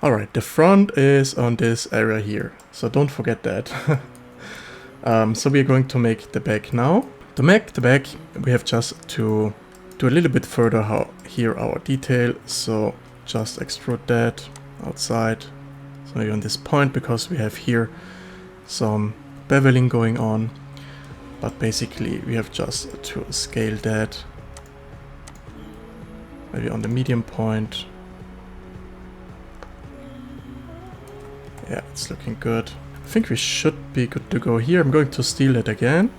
Alright, the front is on this area here, so don't forget that. So we are going to make the back now. To make the back, we have just to do a little bit further here our detail, so just extrude that outside. So maybe on this point, because we have here some beveling going on, but basically we have just to scale that maybe on the medium point. Yeah, it's looking good. I think we should be good to go here. I'm going to steal it again,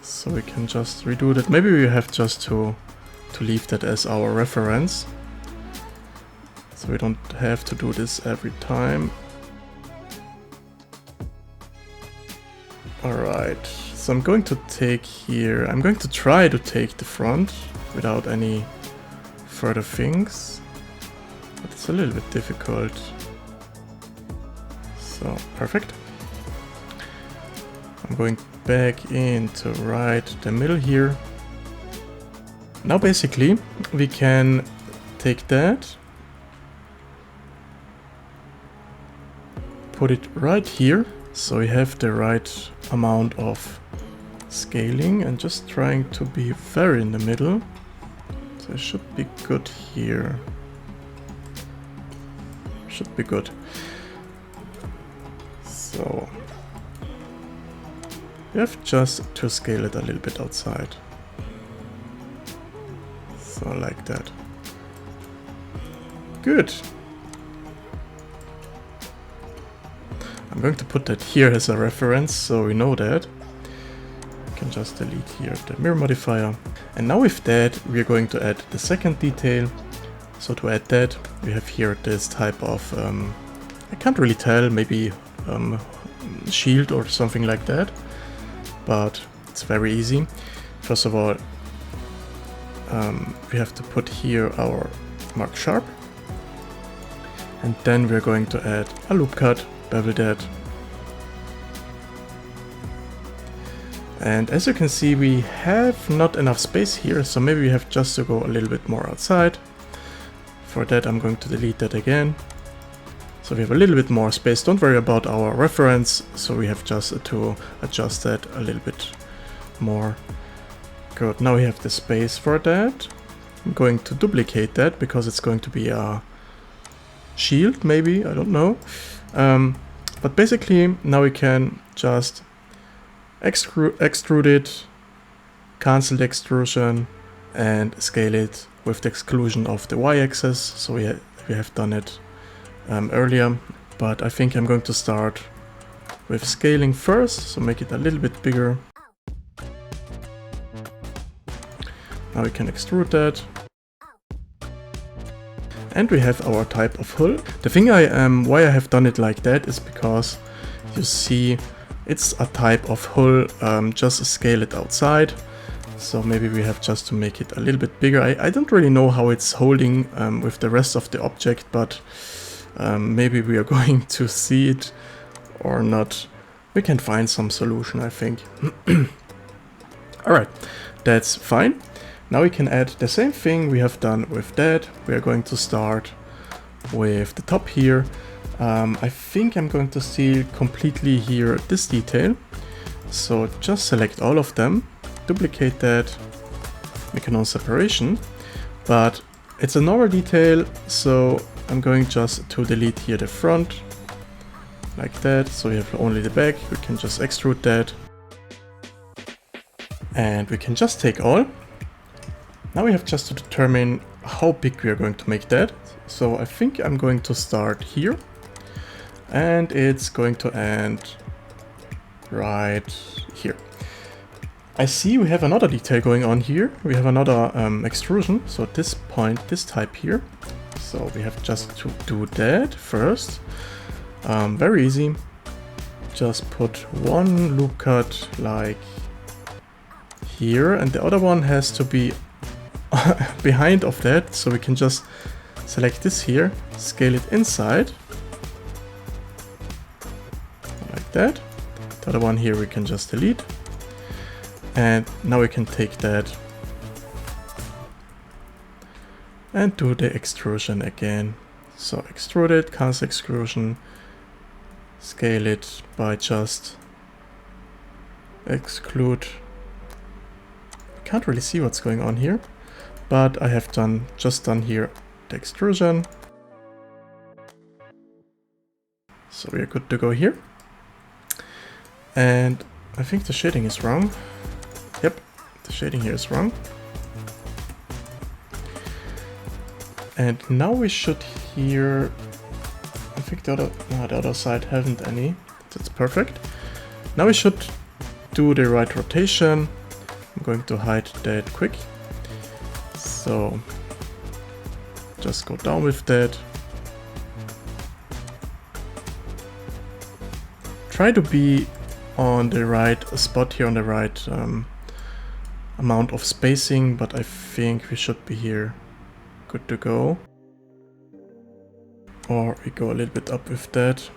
so we can just redo that. Maybe we have just to leave that as our reference, so we don't have to do this every time. Alright, so I'm going to take here, I'm going to try to take the front without any further things, but it's a little bit difficult. So, perfect. I'm going back into right the middle here. Now basically we can take that, put it right here, so we have the right amount of scaling, and just trying to be very in the middle. So it should be good here. Should be good. So you have just to scale it a little bit outside. So like that. Good. I'm going to put that here as a reference, so we know that. We can just delete here the mirror modifier. And now with that, we're going to add the second detail. So to add that, we have here this type of, I can't really tell, maybe shield or something like that, but it's very easy. First of all, we have to put here our mark sharp, and then we're going to add a loop cut, bevel that, and as you can see we have not enough space here, so maybe we have just to go a little bit more outside. For that I'm going to delete that again. So we have a little bit more space. Don't worry about our reference, so we have just to adjust that a little bit more. Good, now we have the space for that. I'm going to duplicate that because it's going to be a shield, maybe, I don't know. But basically now we can just extrude it, cancel the extrusion, and scale it with the exclusion of the y-axis. So we have done it earlier, but I think I'm going to start with scaling first, so make it a little bit bigger. Now we can extrude that. And we have our type of hull. The thing why I have done it like that is because you see it's a type of hull, just scale it outside. So maybe we have just to make it a little bit bigger. I don't really know how it's holding with the rest of the object, but maybe we are going to see it or not. We can find some solution, I think. Alright, that's fine. Now we can add the same thing we have done with that. We are going to start with the top here. I think I'm going to steal completely here this detail. So just select all of them, duplicate that, make a non-separation. But it's a normal detail, so I'm going just to delete here the front, like that, so we have only the back. We can just extrude that. And we can just take all. Now we have just to determine how big we are going to make that. So I think I'm going to start here. And it's going to end right here. I see we have another detail going on here. We have another extrusion. So at this point, this type here. So we have just to do that first. Very easy. Just put one loop cut like here, and the other one has to be behind of that. So we can just select this here, scale it inside, like that. The other one here we can just delete. And now we can take that and do the extrusion again. So extrude it, cast extrusion, scale it by just exclude. I can't really see what's going on here, but I have just done here the extrusion. So we are good to go here. And I think the shading is wrong. Yep, the shading here is wrong. And now we should here, I think the other side hasn't any. That's perfect. Now we should do the right rotation. I'm going to hide that quick. So just go down with that. Try to be on the right spot here, on the right amount of spacing, but I think we should be here good to go. Or we go a little bit up with that.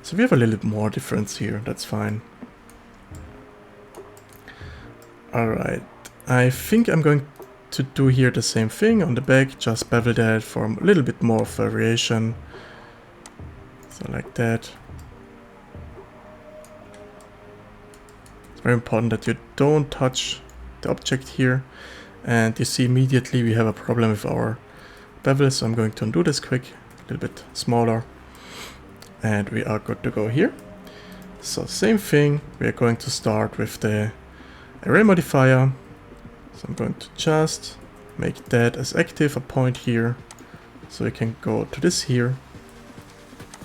So we have a little bit more difference here, that's fine. Alright, I think I'm going to do here the same thing on the back, just bevel that for a little bit more variation. So like that. It's very important that you don't touch the object here. And you see immediately we have a problem with our bevel, so I'm going to undo this quick, a little bit smaller. And we are good to go here. So same thing, we are going to start with the array modifier. So I'm going to just make that as active, a point here. So we can go to this here,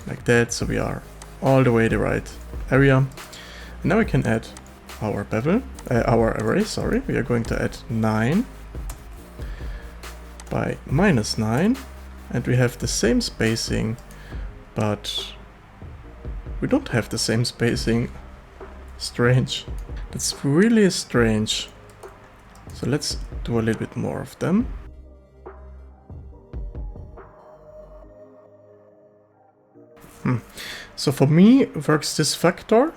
like that, so we are all the way the right area. And now we can add our bevel, our array, sorry. We are going to add 9 by -9, and we have the same spacing, but we don't have the same spacing. Strange. That's really strange. So let's do a little bit more of them. So for me works this factor.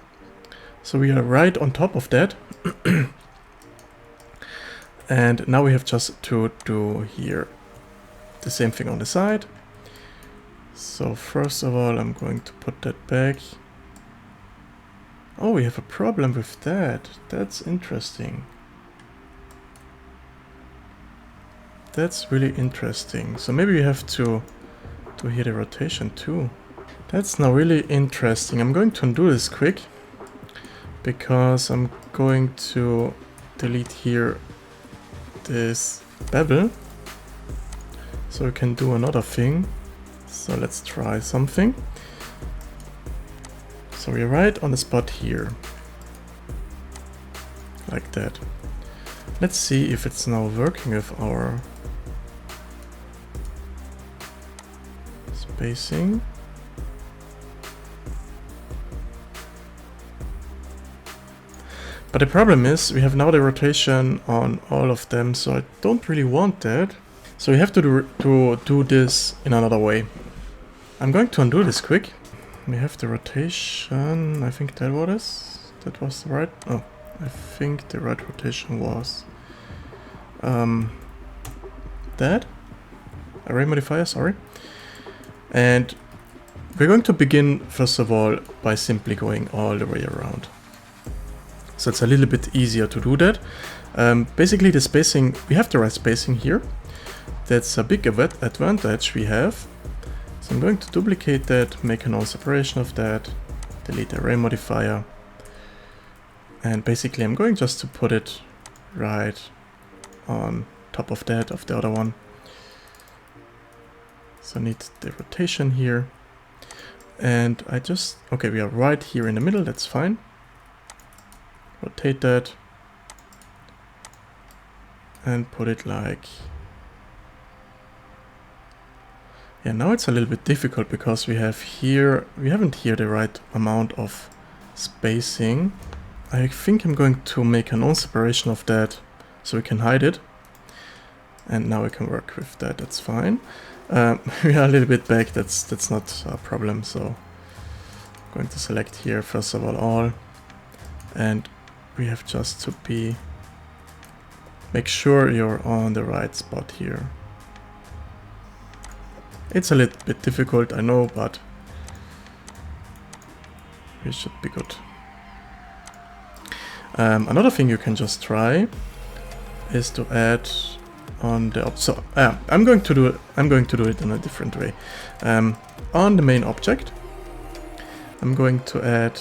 So we are right on top of that. And now we have just to do here the same thing on the side. So first of all, I'm going to put that back. Oh, we have a problem with that. That's interesting. That's really interesting. So maybe we have to do here the rotation too. That's now really interesting. I'm going to undo this quick, because I'm going to delete here this bevel, so we can do another thing. So let's try something. So we're right on the spot here, like that. Let's see if it's now working with our spacing. But the problem is we have now the rotation on all of them, so I don't really want that. So we have to do this in another way. I'm going to undo this quick. We have the rotation. I think that was the right. Oh, I think the right rotation was that array modifier. Sorry. And we're going to begin first of all by simply going all the way around. So it's a little bit easier to do that. Basically the spacing, we have the right spacing here. That's a big advantage we have. So I'm going to duplicate that, make a null separation of that, delete the array modifier. And basically I'm going just to put it right on top of that, of the other one. So I need the rotation here. And okay, we are right here in the middle, that's fine. Rotate that and put it like, yeah, now it's a little bit difficult because we haven't here the right amount of spacing. I think I'm going to make a null separation of that so we can hide it. And now we can work with that, that's fine. We are a little bit back, that's not a problem, so I'm going to select here first of all, and we have just to make sure you're on the right spot here. It's a little bit difficult, I know, but we should be good. Another thing you can just try is to add on the I'm going to do it in a different way. On the main object, I'm going to add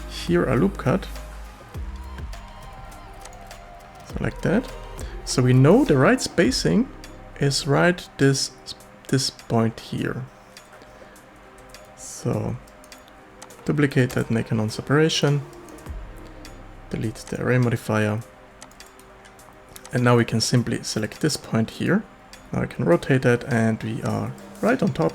here a loop cut, so like that. So we know the right spacing is right this point here. So duplicate that, make a non-separation, delete the array modifier, and now we can simply select this point here. Now I can rotate that and we are right on top.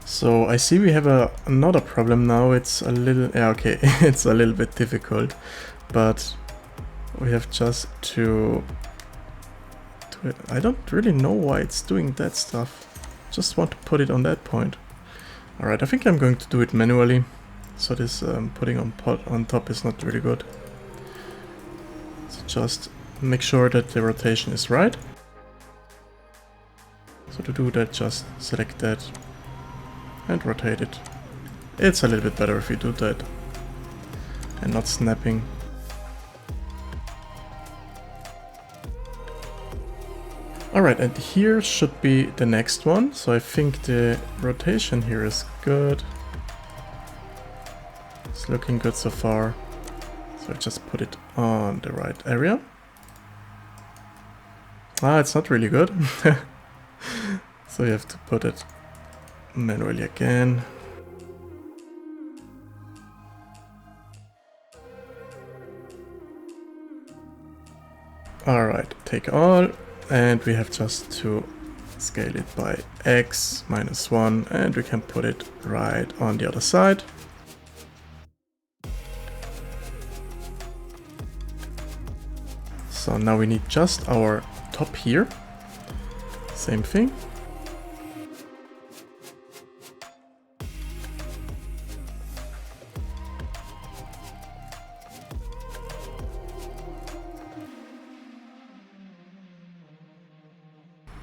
So I see we have another problem now. It's a little, yeah, okay, it's a little bit difficult, but we have just to I don't really know why it's doing that stuff. Just want to put it on that point. Alright, I think I'm going to do it manually. So this putting on top is not really good. So just make sure that the rotation is right. So to do that, just select that and rotate it. It's a little bit better if you do that and not snapping. Alright, and here should be the next one. So I think the rotation here is good. It's looking good so far. So I just put it on the right area. Ah, it's not really good. So you have to put it manually again. Alright, take all. And we have just to scale it by x minus 1, and we can put it right on the other side. So now we need just our top here. Same thing.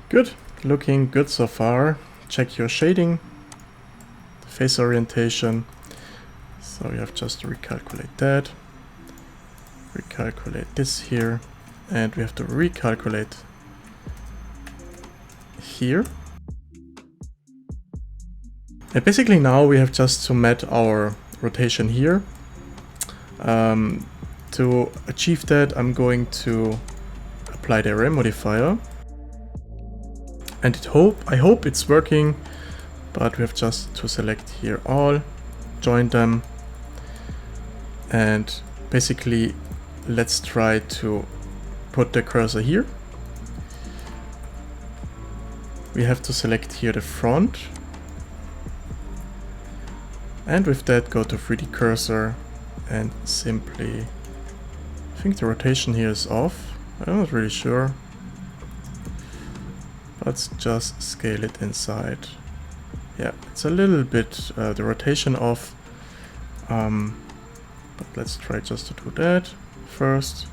Good, looking good so far. Check your shading, face orientation. So you have just to recalculate that. Recalculate this here. And we have to recalculate here. And basically now we have just to match our rotation here. To achieve that, I'm going to apply the array modifier. And I hope it's working, but we have just to select here all, join them, and basically let's try to put the cursor here. We have to select here the front, and with that go to 3D cursor and simply, I think the rotation here is off, I'm not really sure. Let's just scale it inside. Yeah, it's a little bit the rotation off, but let's try just to do that first.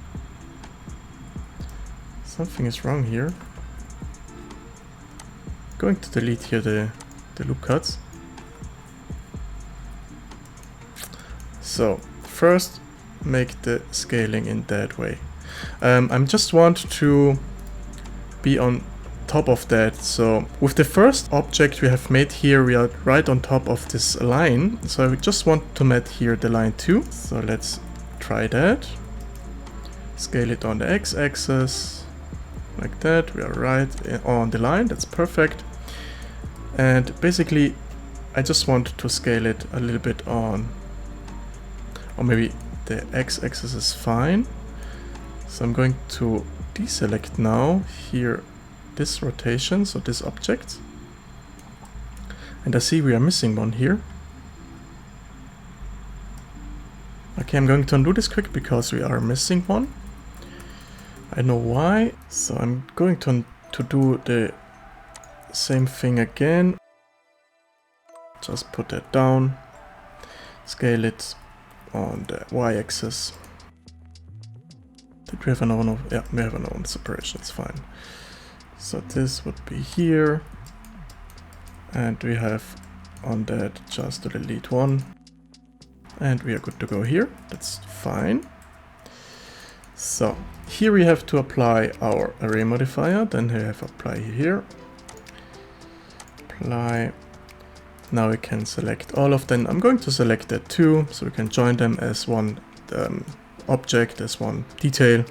Something is wrong here. Going to delete here the loop cuts. So first make the scaling in that way. I just want to be on top of that. So with the first object we have made here, we are right on top of this line. So I just want to match here the line too. So let's try that. Scale it on the x-axis like that. We are right on the line. That's perfect. And basically I just want to scale it a little bit on, or maybe the x-axis is fine. So I'm going to deselect now here this rotation, so this object, and I see we are missing one here. Okay, I'm going to undo this quick because we are missing one. I know why. So I'm going to do the same thing again. Just put that down, scale it on the y-axis. The Did we have an own? Yeah, we have an own separation. It's fine. So this would be here, and we have on that just a delete one, and we are good to go here. That's fine. So here we have to apply our array modifier. Then we have apply here. Apply. Now we can select all of them. I'm going to select that too, so we can join them as one object, as one detail.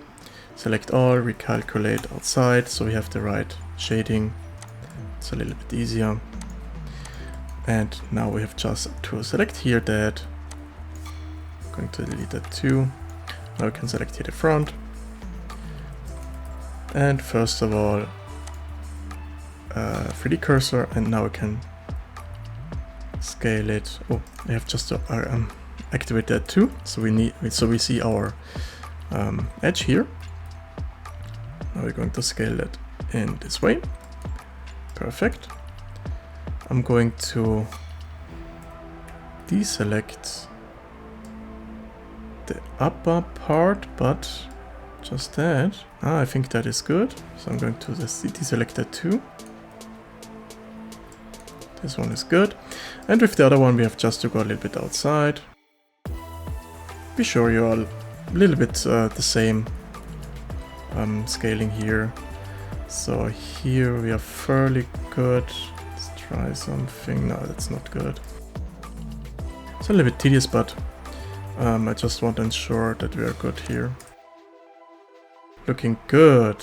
Select all, recalculate outside, so we have the right shading. It's a little bit easier. And now we have just to select here that. I'm going to delete that too. Now we can select here the front. And first of all, 3D cursor, and now we can scale it. Oh, we have just to activate that too. So we see our edge here. Now we're going to scale it in this way. Perfect. I'm going to deselect the upper part, but just that. I think that is good. So I'm going to just deselect that too. This one is good. And with the other one, we have just to go a little bit outside. Be sure you are a little bit the same scaling here. So here we are fairly good. Let's try something. No, that's not good. It's a little bit tedious, but I just want to ensure that we are good here. Looking good.